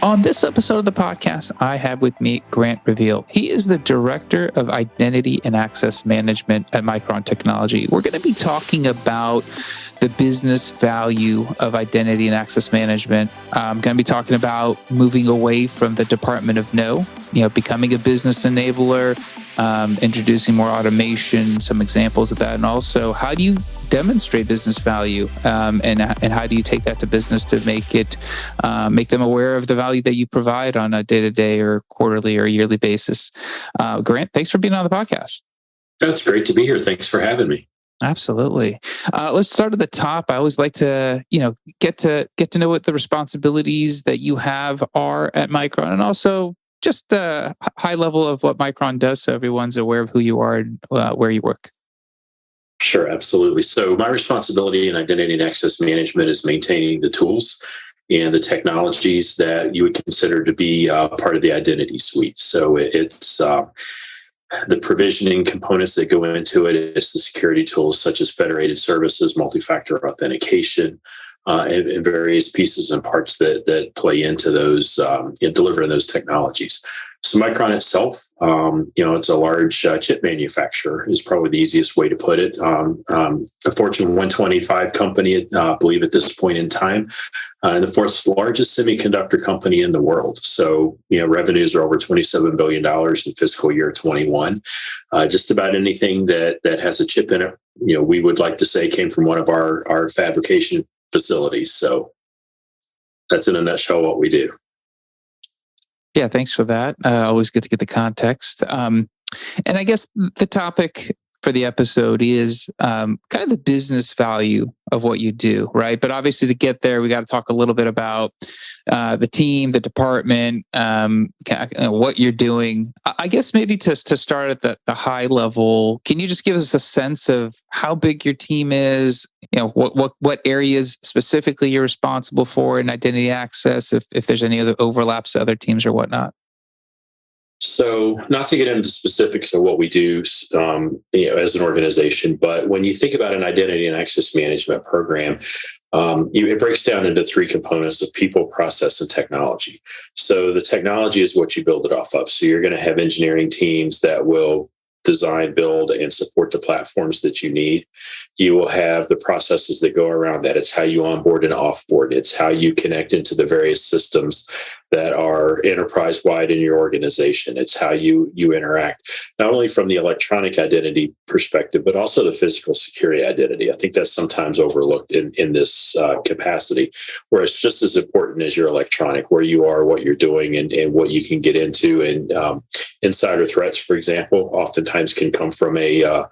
On this episode of the podcast, I have with me Grant Reveal. He is the Director of Identity and Access Management at Micron Technology. We're going to be talking about the business value of identity and access management. I'm going to be talking about moving away from the Department of No, becoming a business enabler, introducing more automation, some examples of that, and also how do you demonstrate business value, and how do you take that to business to make them aware of the value that you provide on a day-to-day or quarterly or yearly basis. Grant, thanks for being on the podcast. That's great to be here. Thanks for having me. Absolutely. Let's start at the top. I always like to, get to know what the responsibilities that you have are at Micron, and also just a high level of what Micron does, so everyone's aware of who you are and where you work. Sure, absolutely. So my responsibility in identity and access management is maintaining the tools and the technologies that you would consider to be part of the identity suite. So it's the provisioning components that go into it. It's the security tools such as federated services, multi-factor authentication, and various pieces and parts that play into those, delivering those technologies. So Micron itself, it's a large chip manufacturer is probably the easiest way to put it. A Fortune 125 company, I believe at this point in time, and the fourth largest semiconductor company in the world. So, revenues are over $27 billion in fiscal year 21. Just about anything that has a chip in it, we would like to say came from one of our fabrication facilities. So that's in a nutshell what we do. Yeah, thanks for that. Always good to get the context. And I guess the topic for the episode is kind of the business value of what you do, right? But obviously to get there, we got to talk a little bit about the team, the department, what you're doing. I guess maybe to start at the high level, can you just give us a sense of how big your team is? What areas specifically you're responsible for in identity access, if there's any other overlaps to other teams or whatnot? So not to get into the specifics of what we do as an organization, but when you think about an identity and access management program, it breaks down into three components of people, process, and technology. So the technology is what you build it off of. So you're going to have engineering teams that will design, build, and support the platforms that you need. You will have the processes that go around that. It's how you onboard and offboard. It's how you connect into the various systems that are enterprise-wide in your organization. It's how you interact, not only from the electronic identity perspective, but also the physical security identity. I think that's sometimes overlooked in this capacity, where it's just as important as your electronic, where you are, what you're doing, and what you can get into. And insider threats, for example, oftentimes can come from a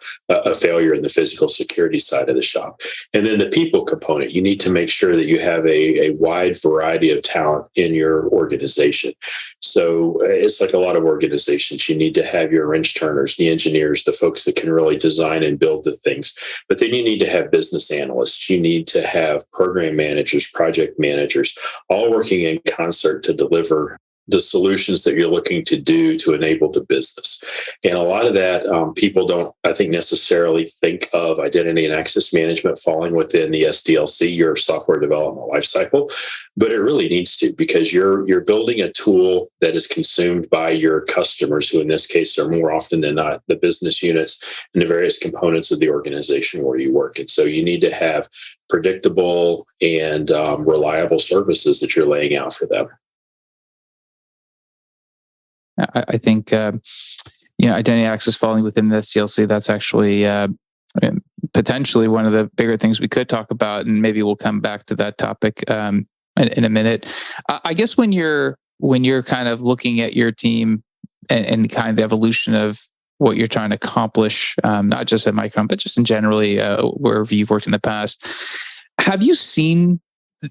failure in the physical security side of the shop. And then the people component, you need to make sure that you have a wide variety of talent in your organization. So it's like a lot of organizations. You need to have your wrench turners, the engineers, the folks that can really design and build the things. But then you need to have business analysts. You need to have program managers, project managers, all working in concert to deliver the solutions that you're looking to do to enable the business. And a lot of that, people don't, I think, necessarily think of identity and access management falling within the SDLC, your software development lifecycle, but it really needs to, because you're building a tool that is consumed by your customers, who in this case are more often than not the business units and the various components of the organization where you work. And so you need to have predictable and reliable services that you're laying out for them. I think, identity access falling within the SDLC, that's actually potentially one of the bigger things we could talk about, and maybe we'll come back to that topic in a minute. I guess when you're kind of looking at your team and kind of the evolution of what you're trying to accomplish, not just at Micron, but just in generally wherever you've worked in the past, have you seen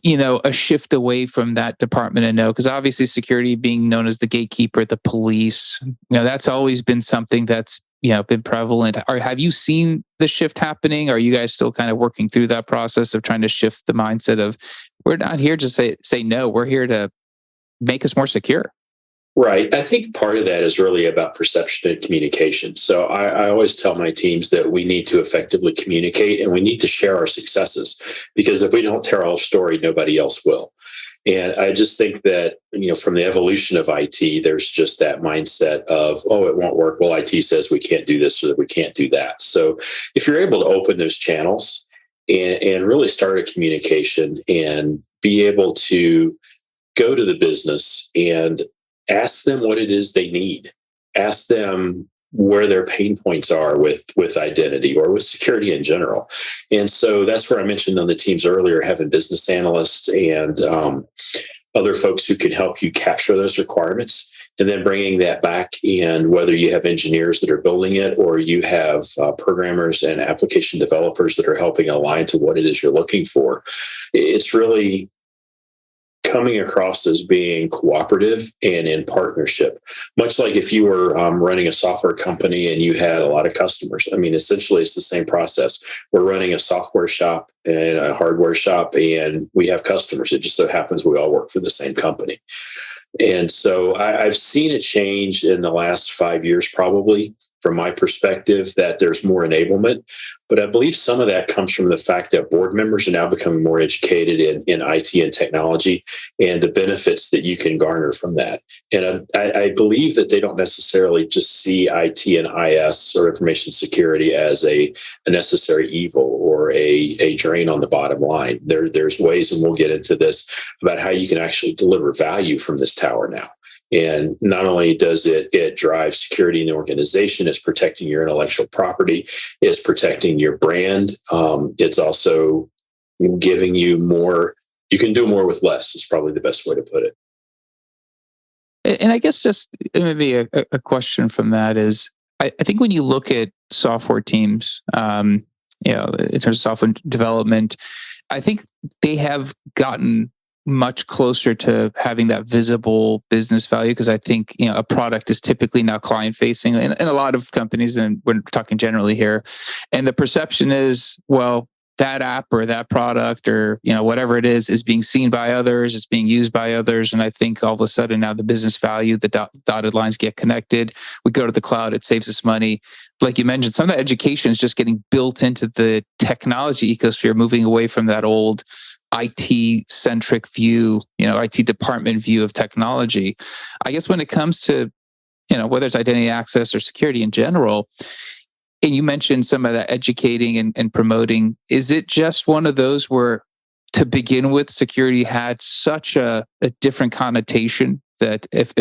a shift away from that Department of No? Because obviously security being known as the gatekeeper, the police, that's always been something that's, been prevalent. Or have you seen the shift happening? Are you guys still kind of working through that process of trying to shift the mindset of, we're not here to say no, we're here to make us more secure? Right. I think part of that is really about perception and communication. So I always tell my teams that we need to effectively communicate and we need to share our successes, because if we don't tell our story, nobody else will. And I just think that, from the evolution of IT, there's just that mindset of, oh, it won't work. Well, IT says we can't do this or that we can't do that. So if you're able to open those channels and really start a communication and be able to go to the business and ask them what it is they need, ask them where their pain points are with identity or with security in general. And so that's where I mentioned on the teams earlier, having business analysts and other folks who can help you capture those requirements and then bringing that back. And whether you have engineers that are building it or you have programmers and application developers that are helping align to what it is you're looking for, it's really coming across as being cooperative and in partnership, much like if you were running a software company and you had a lot of customers. I mean, essentially, it's the same process. We're running a software shop and a hardware shop, and we have customers. It just so happens we all work for the same company. And so I've seen a change in the last 5 years, probably, from my perspective, that there's more enablement. But I believe some of that comes from the fact that board members are now becoming more educated in IT and technology and the benefits that you can garner from that. And I believe that they don't necessarily just see IT and IS or information security as a necessary evil or a drain on the bottom line. There's ways, and we'll get into this, about how you can actually deliver value from this tower now. And not only does it drive security in the organization, it's protecting your intellectual property, it's protecting your brand. It's also giving you more. You can do more with less is probably the best way to put it. And I guess just maybe a question from that is, I think when you look at software teams, in terms of software development, I think they have gotten much closer to having that visible business value, because I think a product is typically now client facing in a lot of companies, and we're talking generally here, and the perception is, well, that app or that product or whatever it is being seen by others, it's being used by others, and I think all of a sudden now the business value, the dotted lines get connected. We go to the cloud, it saves us money. Like you mentioned, some of that education is just getting built into the technology ecosphere, moving away from that old IT-centric view, IT department view of technology. I guess when it comes to, whether it's identity access or security in general, and you mentioned some of that educating and promoting, is it just one of those where, to begin with, security had such a different connotation that if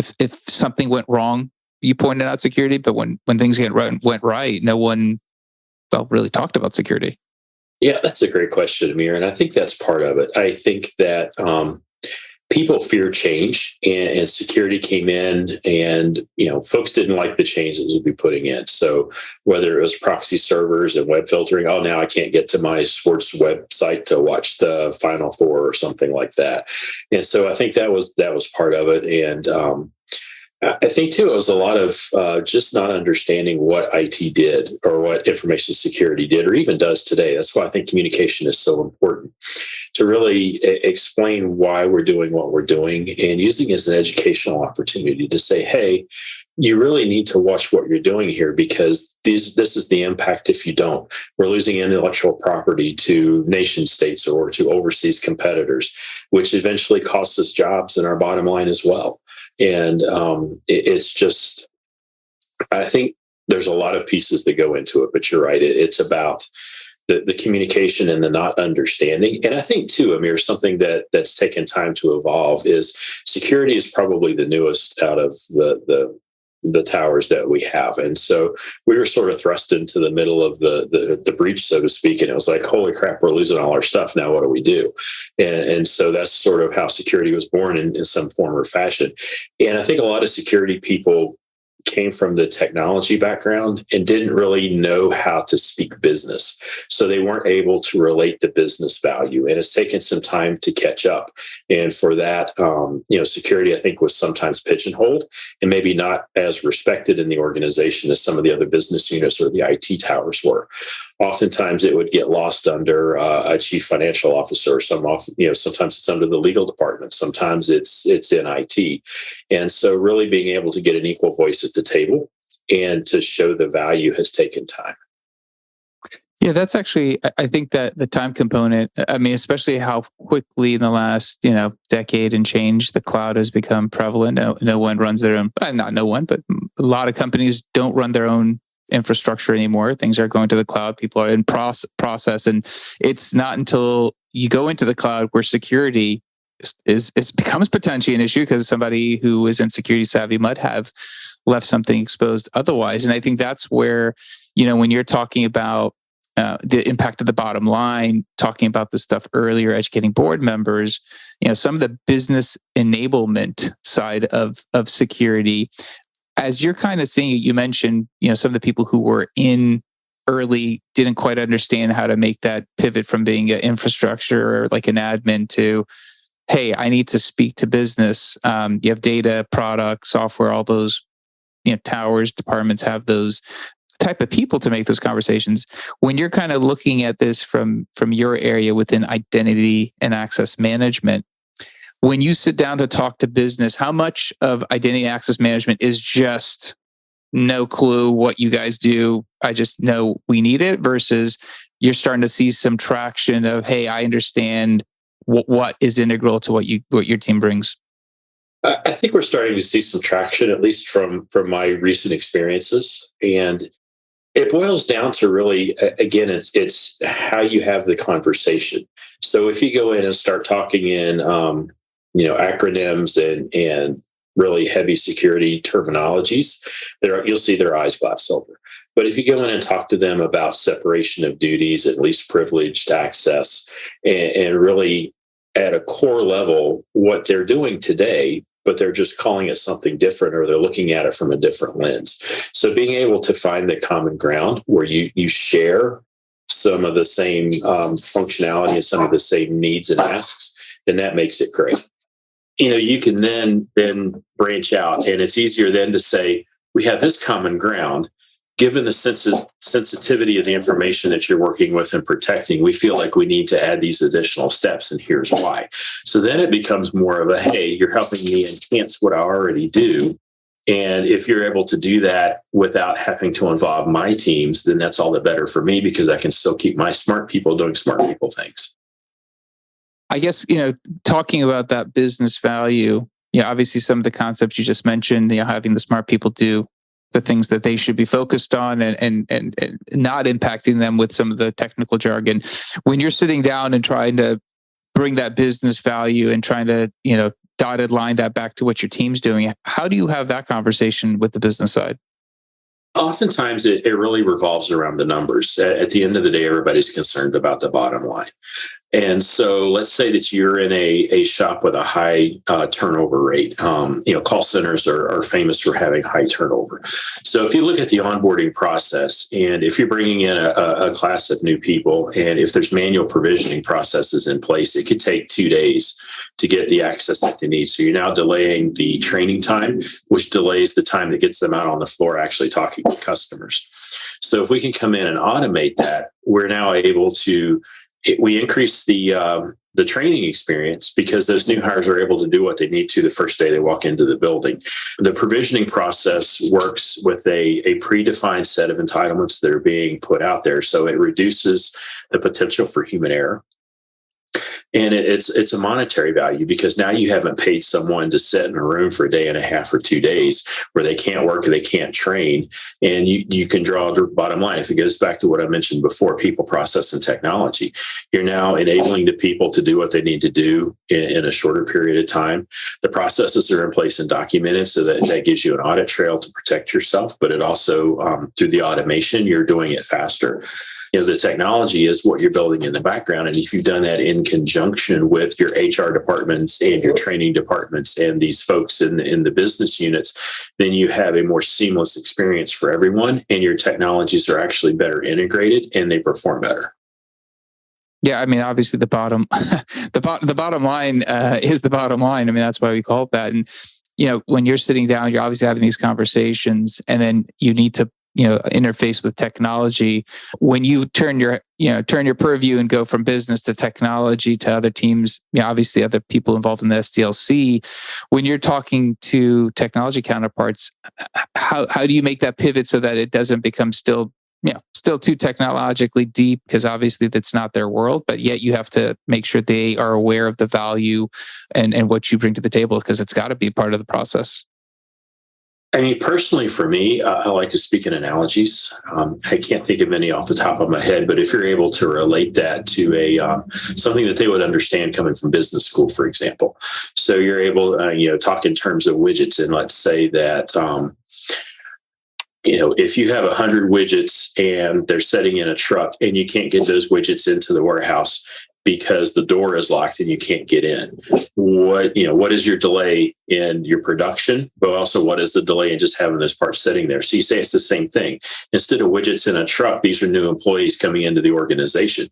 something went wrong, you pointed out security, but when things went right, no one really talked about security? Yeah, that's a great question, Amir. And I think that's part of it. I think that people fear change, and security came in, and folks didn't like the changes we'd be putting in. So whether it was proxy servers and web filtering, oh, now I can't get to my sports website to watch the Final Four or something like that. And so I think that was part of it. And I think, too, it was a lot of just not understanding what IT did or what information security did or even does today. That's why I think communication is so important, to really explain why we're doing what we're doing and using it as an educational opportunity to say, hey, you really need to watch what you're doing here, because this is the impact if you don't. We're losing intellectual property to nation states or to overseas competitors, which eventually costs us jobs and our bottom line as well. And it's just, I think there's a lot of pieces that go into it, but you're right. It's about the communication and the not understanding. And I think, too, Amir, something that's taken time to evolve is security is probably the newest out of the towers that we have. And so we were sort of thrust into the middle of the breach, so to speak. And it was like, holy crap, we're losing all our stuff. Now what do we do? And so that's sort of how security was born in some form or fashion. And I think a lot of security people came from the technology background and didn't really know how to speak business. So they weren't able to relate the business value. And it's taken some time to catch up. And for that, security, I think, was sometimes pigeonholed and maybe not as respected in the organization as some of the other business units or the IT towers were. Oftentimes it would get lost under a chief financial officer, or sometimes it's under the legal department. Sometimes it's in IT. And so really being able to get an equal voice at the table and to show the value has taken time. Yeah, that's actually, I think that the time component, I mean, especially how quickly in the last, decade and change, the cloud has become prevalent. No one runs their own, not no one, but a lot of companies don't run their own infrastructure anymore. Things are going to the cloud. People are in process. And it's not until you go into the cloud where security is becomes potentially an issue, because somebody who isn't security savvy might have left something exposed otherwise. And I think that's where, when you're talking about the impact of the bottom line, talking about this stuff earlier, educating board members, some of the business enablement side of security, as you're kind of seeing it, you mentioned, some of the people who were in early didn't quite understand how to make that pivot from being an infrastructure or like an admin to, hey, I need to speak to business. You have data, product, software, all those, towers, departments have those type of people to make those conversations. When you're kind of looking at this from your area within identity and access management, when you sit down to talk to business, how much of identity and access management is just no clue what you guys do, I just know we need it, versus you're starting to see some traction of, hey, I understand what is integral to what your team brings? I think we're starting to see some traction, at least from my recent experiences. And it boils down to really, again, it's how you have the conversation. So if you go in and start talking in, acronyms and really heavy security terminologies, you'll see their eyes glass over. But if you go in and talk to them about separation of duties, at least privileged access, and really at a core level, what they're doing today, but they're just calling it something different, or they're looking at it from a different lens. So being able to find the common ground where you share some of the same functionality and some of the same needs and asks, then that makes it great. You can then branch out, and it's easier then to say, we have this common ground. Given the sensitivity of the information that you're working with and protecting, we feel like we need to add these additional steps, and here's why. So then it becomes more of a, hey, you're helping me enhance what I already do. And if you're able to do that without having to involve my teams, then that's all the better for me, because I can still keep my smart people doing smart people things. I guess, talking about that business value, obviously some of the concepts you just mentioned, having the smart people do the things that they should be focused on, and not impacting them with some of the technical jargon. When you're sitting down and trying to bring that business value and trying to, dotted line that back to what your team's doing, how do you have that conversation with the business side? Oftentimes, it really revolves around the numbers. At the end of the day, everybody's concerned about the bottom line. And so let's say that you're in a shop with a high turnover rate. Call centers are famous for having high turnover. So if you look at the onboarding process, and if you're bringing in a class of new people, and if there's manual provisioning processes in place, it could take 2 days to get the access that they need. So you're now delaying the training time, which delays the time that gets them out on the floor actually talking to customers. So if we can come in and automate that, we're now able to we increase the training experience, because those new hires are able to do what they need to the first day they walk into the building. The provisioning process works with a predefined set of entitlements that are being put out there. So it reduces the potential for human error. And it's a monetary value, because now you haven't paid someone to sit in a room for a day and a half or 2 days where they can't work or they can't train. And you can draw the bottom line. If it goes back to what I mentioned before, people, process, and technology, you're now enabling the people to do what they need to do in a shorter period of time. The processes are in place and documented, so that gives you an audit trail to protect yourself. But it also, through the automation, you're doing it faster. The technology is what you're building in the background. And if you've done that in conjunction with your HR departments and your training departments and these folks in the business units, then you have a more seamless experience for everyone, and your technologies are actually better integrated and they perform better. Yeah, I mean, obviously the bottom line is the bottom line. I mean, that's why we call it that. And when you're sitting down, you're obviously having these conversations, and then you need to interface with technology. When you turn your purview and go from business to technology to other teams, obviously other people involved in the SDLC, when you're talking to technology counterparts, how do you make that pivot so that it doesn't become still still too technologically deep because obviously that's not their world, but yet you have to make sure they are aware of the value and what you bring to the table because it's got to be part of the process. I mean, personally, for me, I like to speak in analogies. I can't think of any off the top of my head, but if you're able to relate that to a something that they would understand coming from business school, for example, so you're able, talk in terms of widgets, and let's say that if you have 100 widgets and they're sitting in a truck and you can't get those widgets into the warehouse because the door is locked and you can't get in, what is your delay in your production, but also what is the delay in just having those parts sitting there? So you say it's the same thing. Instead of widgets in a truck, these are new employees coming into the organization.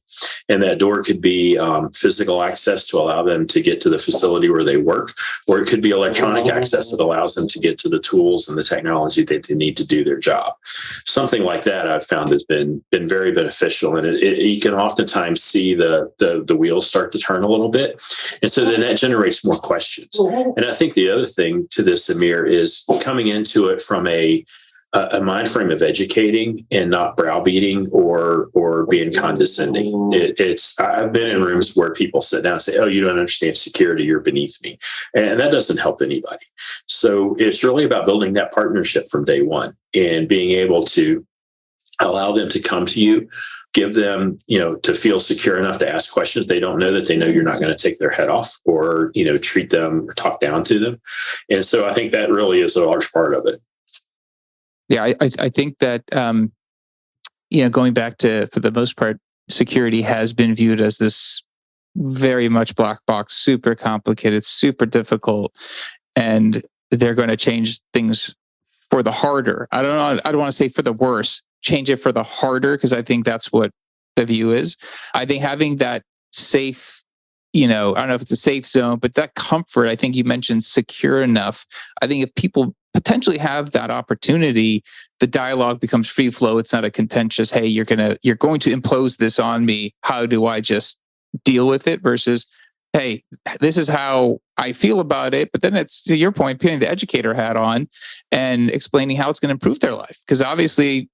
And that door could be physical access to allow them to get to the facility where they work, or it could be electronic access that allows them to get to the tools and the technology that they need to do their job. Something like that I've found has been very beneficial. And you can oftentimes see the wheels start to turn a little bit. And so then that generates more questions. And I think the other thing to this, Amir, is coming into it from a mind frame of educating and not browbeating or being condescending. I've been in rooms where people sit down and say, "Oh, you don't understand security, you're beneath me," and that doesn't help anybody. So it's really about building that partnership from day one and being able to allow them to come to you, give them, to feel secure enough to ask questions they don't know, that they know you're not going to take their head off or, treat them or talk down to them. And so I think that really is a large part of it. Yeah, I think that, going back to, for the most part, security has been viewed as this very much black box, super complicated, super difficult, and they're going to change things for the harder. I don't know. I don't want to say for the worse. Change it for the harder, because I think that's what the view is. I think having that safe, I don't know if it's a safe zone, but that comfort, I think you mentioned secure enough. I think if people potentially have that opportunity, the dialogue becomes free flow. It's not a contentious, hey, you're going to impose this on me. How do I just deal with it? Versus, hey, this is how I feel about it. But then it's, to your point, putting the educator hat on and explaining how it's going to improve their life. Because obviously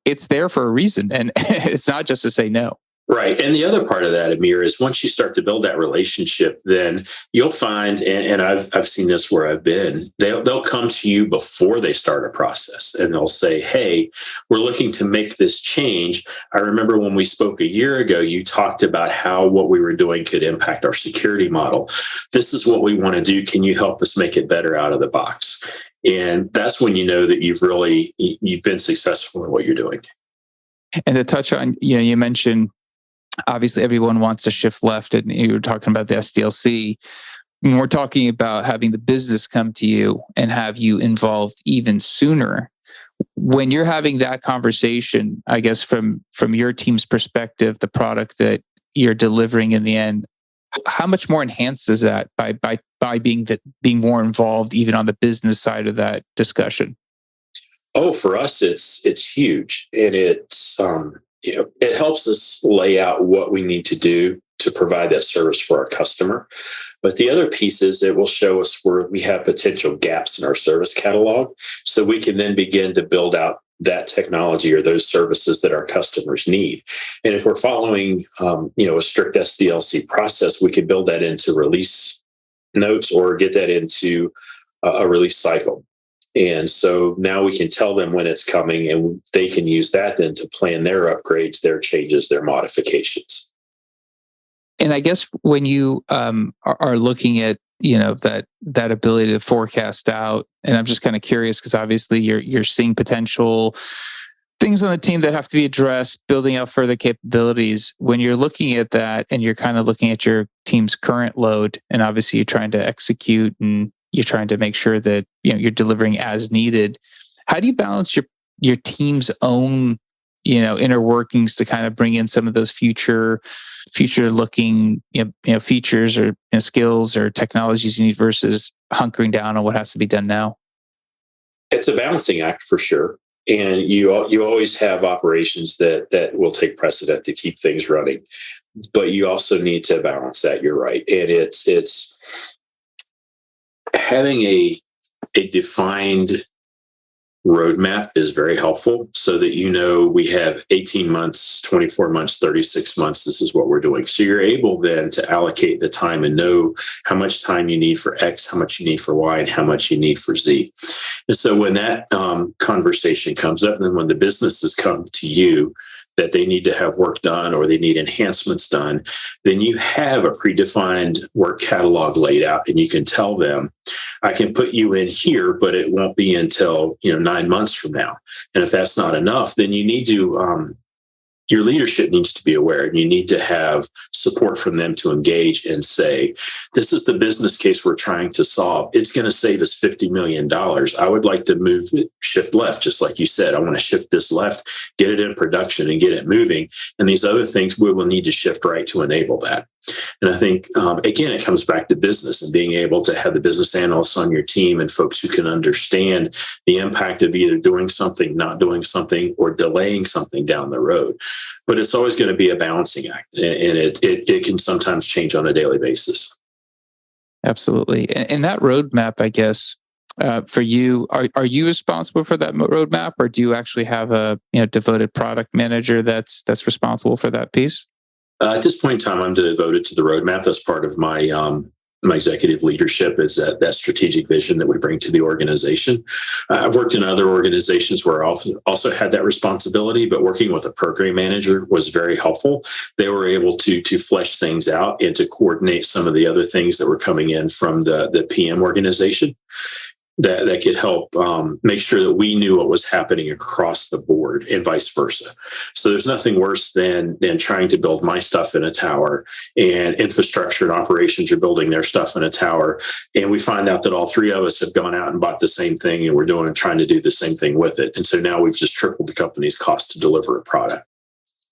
it's there for a reason, and it's not just to say no. Right. And the other part of that, Amir, is once you start to build that relationship, then you'll find, and I've seen this where I've been, they'll come to you before they start a process and they'll say, "Hey, we're looking to make this change. I remember when we spoke a year ago, you talked about how what we were doing could impact our security model. This is what we want to do. Can you help us make it better out of the box?" And that's when you know that you've been successful in what you're doing. And to touch on, you mentioned, obviously everyone wants to shift left, and you were talking about the SDLC. When we're talking about having the business come to you and have you involved even sooner, when you're having that conversation, I guess from your team's perspective, the product that you're delivering in the end, how much more enhances that by being more involved even on the business side of that discussion? Oh, for us, it's huge, and it helps us lay out what we need to do to provide that service for our customer. But the other piece is it will show us where we have potential gaps in our service catalog, so we can then begin to build out that technology or those services that our customers need. And if we're following, a strict SDLC process, we can build that into release notes or get that into a release cycle. And so now we can tell them when it's coming, and they can use that then to plan their upgrades, their changes, their modifications. And I guess when you are looking at that ability to forecast out, and I'm just kind of curious because obviously you're seeing potential things on the team that have to be addressed, building out further capabilities. When you're looking at that and you're kind of looking at your team's current load, and obviously you're trying to execute and you're trying to make sure that you're delivering as needed. How do you balance your team's own inner workings to kind of bring in some of those future looking features or skills or technologies you need versus hunkering down on what has to be done now? It's a balancing act for sure. And you always have operations that will take precedent to keep things running, but you also need to balance that. You're right. And it's having a defined roadmap is very helpful so that you know we have 18 months, 24 months, 36 months. This is what we're doing. So you're able then to allocate the time and know how much time you need for X, how much you need for Y, and how much you need for Z. And so when that conversation comes up, and then when the businesses come to you that they need to have work done or they need enhancements done, then you have a predefined work catalog laid out, and you can tell them, I can put you in here, but it won't be until 9 months from now. And if that's not enough, then you need to your leadership needs to be aware, and you need to have support from them to engage and say, this is the business case we're trying to solve. It's going to save us $50 million. I would like to move it, shift left, just like you said. I want to shift this left, get it in production and get it moving. And these other things we will need to shift right to enable that. And I think, again, it comes back to business and being able to have the business analysts on your team and folks who can understand the impact of either doing something, not doing something, or delaying something down the road. But it's always going to be a balancing act, and it can sometimes change on a daily basis. Absolutely. And that roadmap, I guess, for you, are you responsible for that roadmap, or do you actually have a devoted product manager that's responsible for that piece? At this point in time, I'm devoted to the roadmap. That's part of my my executive leadership, is that strategic vision that we bring to the organization. I've worked in other organizations where I also had that responsibility, but working with a program manager was very helpful. They were able to flesh things out and to coordinate some of the other things that were coming in from the PM organization. That could help make sure that we knew what was happening across the board and vice versa. So there's nothing worse than trying to build my stuff in a tower, and infrastructure and operations are building their stuff in a tower. And we find out that all three of us have gone out and bought the same thing, and we're trying to do the same thing with it. And so now we've just tripled the company's cost to deliver a product.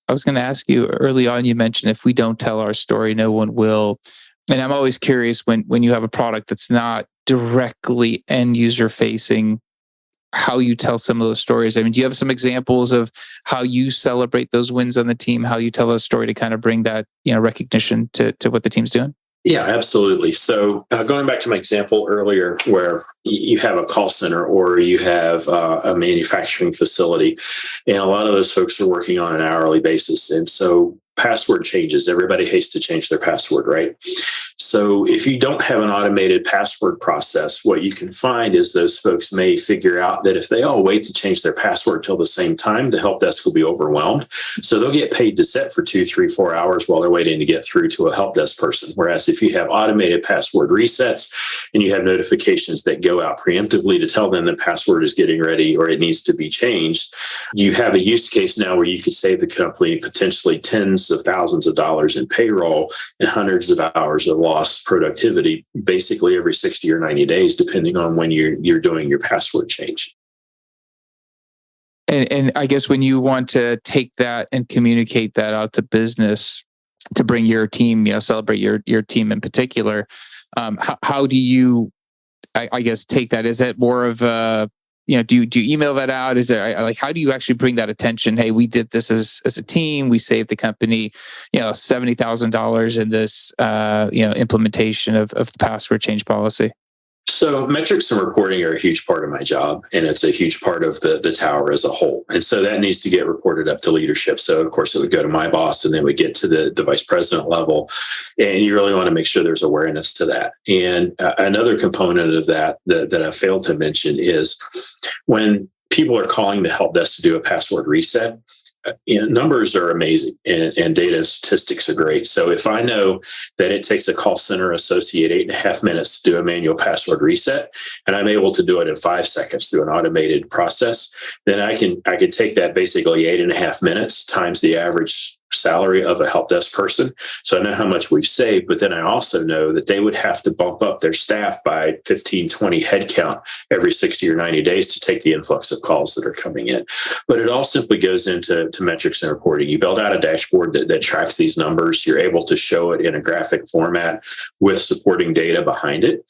I was going to ask you early on, you mentioned if we don't tell our story, no one will. And I'm always curious when you have a product that's not directly end user facing, how you tell some of those stories. I mean, do you have some examples of how you celebrate those wins on the team, how you tell a story to kind of bring that recognition to what the team's doing? Yeah, absolutely. So going back to my example earlier, where you have a call center or you have a manufacturing facility, and a lot of those folks are working on an hourly basis. And so password changes. Everybody hates to change their password, right? So if you don't have an automated password process, what you can find is those folks may figure out that if they all wait to change their password till the same time, the help desk will be overwhelmed. So they'll get paid to sit for 2, 3, 4 hours while they're waiting to get through to a help desk person. Whereas if you have automated password resets and you have notifications that go out preemptively to tell them the password is getting ready or it needs to be changed, you have a use case now where you could save the company potentially tens of thousands of dollars in payroll and hundreds of hours of lost productivity, basically every 60 or 90 days, depending on when you're doing your password change. And I guess when you want to take that and communicate that out to business to bring your team, celebrate your team in particular, how do you, I guess, take that? Is that more of a, do you email that out? Is there how do you actually bring that attention? Hey, we did this as a team. We saved the company, $70,000 in this, implementation of the password change policy. So metrics and reporting are a huge part of my job, and it's a huge part of the tower as a whole. And so that needs to get reported up to leadership. So of course it would go to my boss, and then we get to the vice president level. And you really want to make sure there's awareness to that. And another component of that I failed to mention is when people are calling the help desk to do a password reset, numbers are amazing and data and statistics are great. So if I know that it takes a call center associate 8.5 minutes to do a manual password reset, and I'm able to do it in 5 seconds through an automated process, then I can take that basically 8.5 minutes times the average salary of a help desk person. So I know how much we've saved, but then I also know that they would have to bump up their staff by 15, 20 headcount every 60 or 90 days to take the influx of calls that are coming in. But it all simply goes into metrics and reporting. You build out a dashboard that tracks these numbers. You're able to show it in a graphic format with supporting data behind it.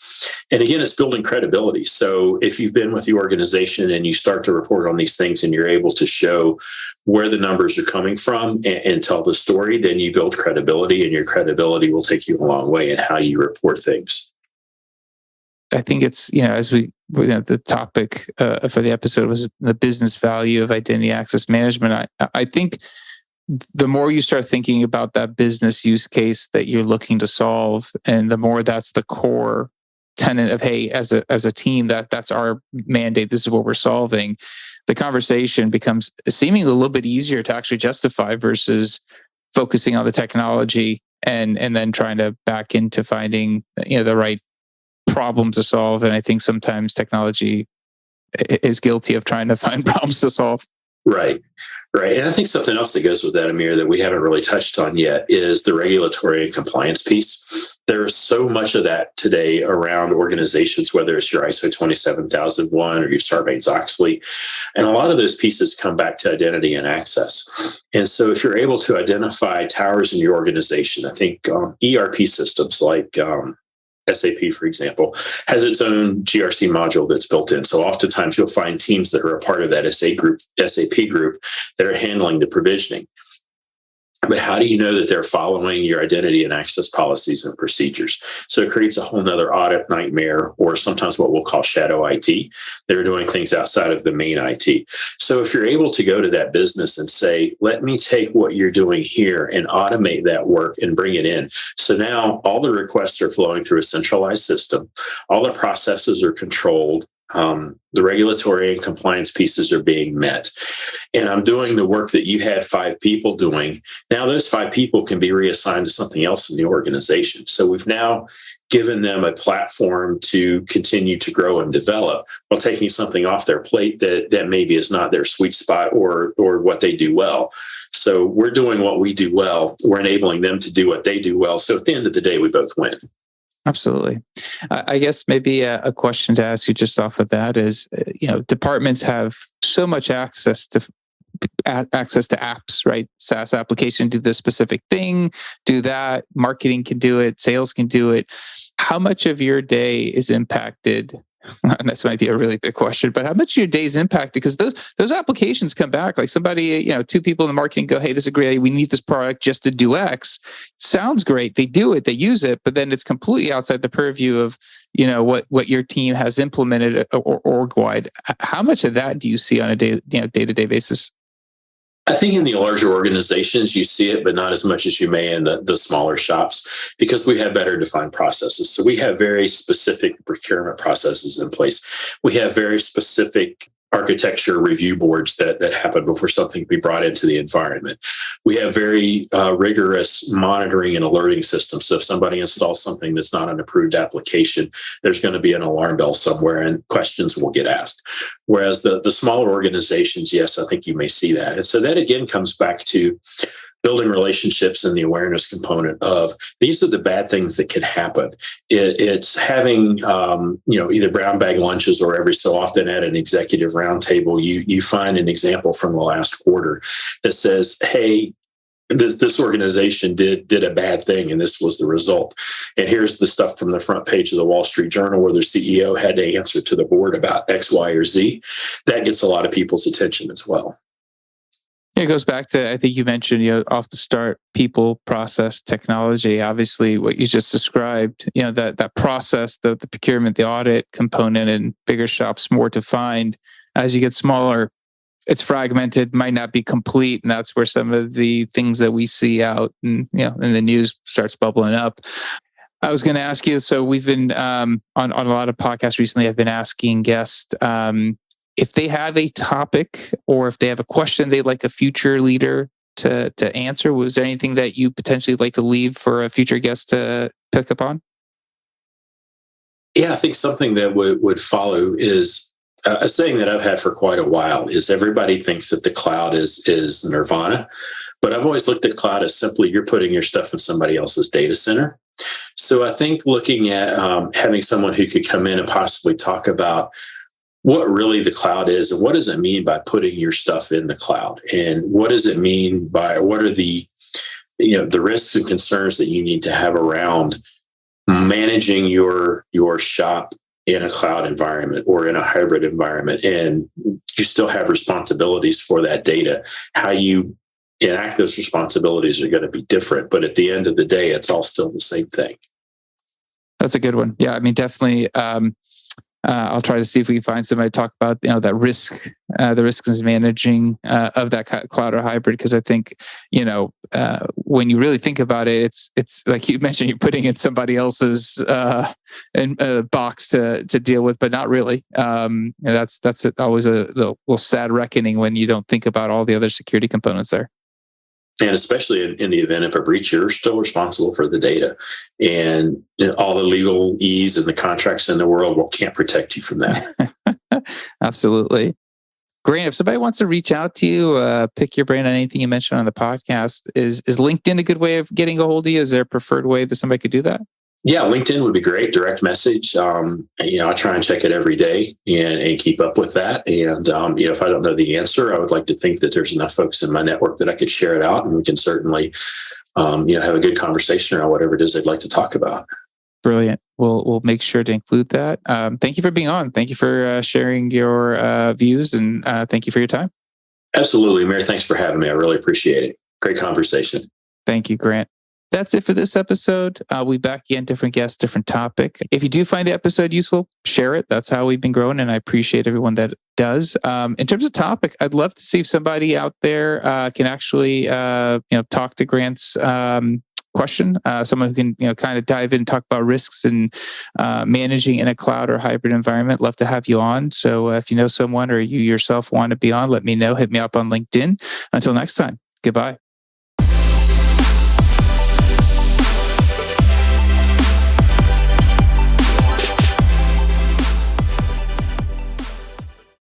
And again, it's building credibility. So if you've been with the organization and you start to report on these things and you're able to show where the numbers are coming from and tell the story, then you build credibility, and your credibility will take you a long way in how you report things. I think it's, as the topic for the episode was the business value of identity access management. I think the more you start thinking about that business use case that you're looking to solve, and the more that's the core tenet of, hey, as a team, that's our mandate, this is what we're solving, the conversation becomes seemingly a little bit easier to actually justify versus focusing on the technology and then trying to back into finding the right problem to solve. And I think sometimes technology is guilty of trying to find problems to solve. Right. And I think something else that goes with that, Amir, that we haven't really touched on yet is the regulatory and compliance piece. There's so much of that today around organizations, whether it's your ISO 27001 or your Sarbanes-Oxley. And a lot of those pieces come back to identity and access. And so if you're able to identify towers in your organization, I think ERP systems like SAP, for example, has its own GRC module that's built in. So oftentimes you'll find teams that are a part of that SAP group that are handling the provisioning. But how do you know that they're following your identity and access policies and procedures? So it creates a whole nother audit nightmare, or sometimes what we'll call shadow IT. They're doing things outside of the main IT. So if you're able to go to that business and say, let me take what you're doing here and automate that work and bring it in. So now all the requests are flowing through a centralized system. All the processes are controlled. The regulatory and compliance pieces are being met. And I'm doing the work that you had 5 people doing. Now those 5 people can be reassigned to something else in the organization. So we've now given them a platform to continue to grow and develop while taking something off their plate that maybe is not their sweet spot or what they do well. So we're doing what we do well. We're enabling them to do what they do well. So at the end of the day, we both win. Absolutely. I guess maybe a question to ask you just off of that is, departments have so much access to apps, right? SaaS application do this specific thing, do that. Marketing can do it. Sales can do it. How much of your day is impacted? And this might be a really big question, but how much of your day is impacted? Because those applications come back, like somebody, 2 people in the marketing go, hey, this is a great idea. We need this product just to do X. Sounds great. They do it, they use it, but then it's completely outside the purview of, what your team has implemented or org-wide. How much of that do you see on a day-to-day basis? I think in the larger organizations, you see it, but not as much as you may in the smaller shops, because we have better defined processes. So we have very specific procurement processes in place. We have very specific architecture review boards that happen before something can be brought into the environment. We have very rigorous monitoring and alerting systems. So if somebody installs something that's not an approved application, there's going to be an alarm bell somewhere and questions will get asked. Whereas the smaller organizations, yes, I think you may see that. And so that again comes back to building relationships and the awareness component of these are the bad things that can happen. It's having, either brown bag lunches or every so often at an executive roundtable, you find an example from the last quarter that says, hey, this organization did a bad thing and this was the result. And here's the stuff from the front page of the Wall Street Journal where their CEO had to answer to the board about X, Y, or Z. That gets a lot of people's attention as well. It goes back to, I think you mentioned, off the start, people, process, technology. Obviously, what you just described, that process, the procurement, the audit component, and bigger shops, more to find. As you get smaller, it's fragmented, might not be complete, and that's where some of the things that we see out and in the news starts bubbling up. I was going to ask you. So we've been on a lot of podcasts recently. I've been asking guests. If they have a topic or if they have a question they'd like a future leader to answer, was there anything that you potentially like to leave for a future guest to pick up on? Yeah, I think something that would follow is a saying that I've had for quite a while is everybody thinks that the cloud is nirvana, but I've always looked at cloud as simply you're putting your stuff in somebody else's data center. So I think looking at having someone who could come in and possibly talk about what really the cloud is and what does it mean by putting your stuff in the cloud, and what does it mean by what are the risks and concerns that you need to have around managing your shop in a cloud environment or in a hybrid environment, and you still have responsibilities for that data. How you enact those responsibilities are going to be different, but at the end of the day, it's all still the same thing. That's a good one. Yeah, I mean, definitely. I'll try to see if we can find somebody to talk about that risk, the risks managing of that cloud or hybrid. Because I think when you really think about it, it's like you mentioned, you're putting in somebody else's box to deal with, but not really. That's always a little sad reckoning when you don't think about all the other security components there. And especially in the event of a breach, you're still responsible for the data, and all the legalese and the contracts in the world can't protect you from that. Absolutely. Grant, if somebody wants to reach out to you, pick your brain on anything you mentioned on the podcast, is LinkedIn a good way of getting a hold of you? Is there a preferred way that somebody could do that? Yeah, LinkedIn would be great. Direct message. I try and check it every day and keep up with that. And if I don't know the answer, I would like to think that there's enough folks in my network that I could share it out, and we can certainly, have a good conversation around whatever it is they'd like to talk about. Brilliant. We'll make sure to include that. Thank you for being on. Thank you for sharing your views, and thank you for your time. Absolutely, Amir. Thanks for having me. I really appreciate it. Great conversation. Thank you, Grant. That's it for this episode. We'll be back again, different guest, different topic. If you do find the episode useful, share it. That's how we've been growing, and I appreciate everyone that does. In terms of topic, I'd love to see if somebody out there can actually, talk to Grant's question. Someone who can, kind of dive in and talk about risks and managing in a cloud or hybrid environment. Love to have you on. So if you know someone or you yourself want to be on, let me know. Hit me up on LinkedIn. Until next time, goodbye.